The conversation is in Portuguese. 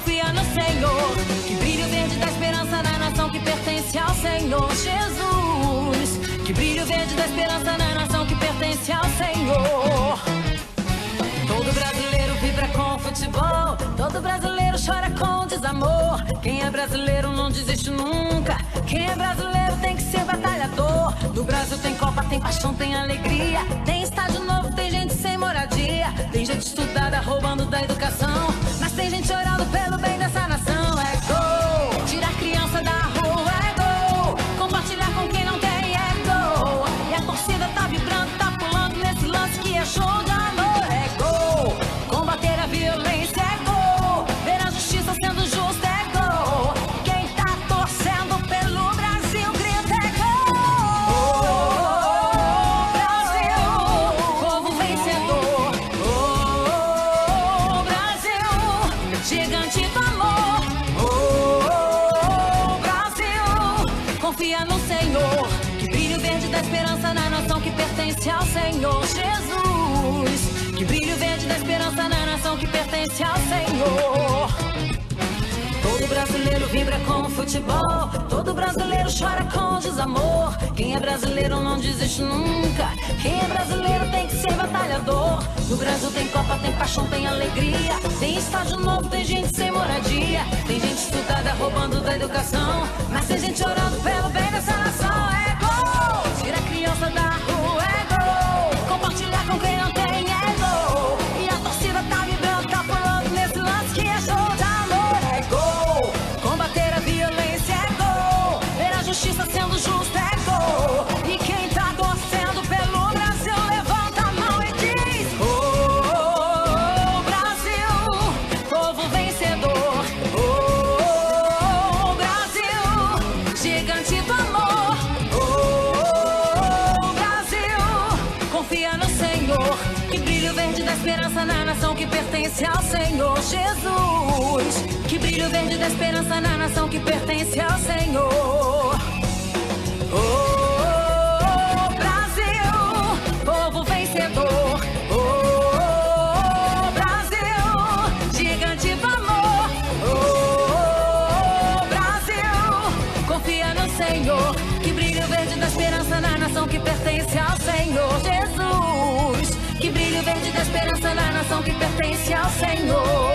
confia no Senhor. Que brilho verde da esperança na nação que pertence ao Senhor Jesus. Que brilho verde da esperança na nação que pertence ao Senhor. Todo brasileiro vibra com futebol, todo brasileiro chora com desamor. Quem é brasileiro não desiste nunca, quem é brasileiro tem que ser batalhador. No Brasil tem Copa, tem paixão, tem alegria, tem estádio novo, tem gente sem moradia, tem gente estudada roubando da educação, mas tem gente orando pelo bem dessa nação. É gol, tira a criança da rua, é gol, compartilhar com quem não tem, é gol. E a torcida tá vibrando, tá pulando nesse lance que é show de amor. É gol, combater a violência, é gol, ver a justiça sendo justa, é gol. Quem tá torcendo pelo Brasil grita, é gol. Brasil, povo vencedor. Brasil, gigante do amor. Brasil, confia no Senhor. Que brilho verde da esperança na nação que pertence ao Senhor Jesus. Que brilho verde da esperança na nação que pertence ao Senhor. Todo brasileiro vibra com futebol, todo brasileiro chora com desamor. Quem é brasileiro não desiste nunca, quem é brasileiro tem que ser batalhador. No Brasil tem Copa, tem paixão, tem alegria, tem estádio novo, tem gente sem moradia, tem gente estudada roubando da educação, mas tem gente orando pelo bem dessa nação. É gol, tira a criança da rua, é gol, compartilhar com quem não tem, é gol. E a torcida tá vibrando, tá pulando nesse lance que é show de amor. É gol, combater a violência, é gol, ver a justiça sendo justa, é gol. E quem tá torcendo pelo Brasil levanta a mão e diz: oh, Brasil, povo vencedor. Oh, Brasil, gigante do amor. Oh, Brasil, confia no Senhor. Que brilho verde da esperança na nação que pertence ao Senhor Jesus. Que brilho verde da esperança na nação que pertence ao Senhor. Oh, Brasil, povo vencedor. Oh, Brasil, gigante do amor. Oh, Brasil, confia no Senhor. Que brilho verde da esperança na nação que pertence ao Senhor Jesus. Que brilho verde da esperança na nação que pertence ao Senhor.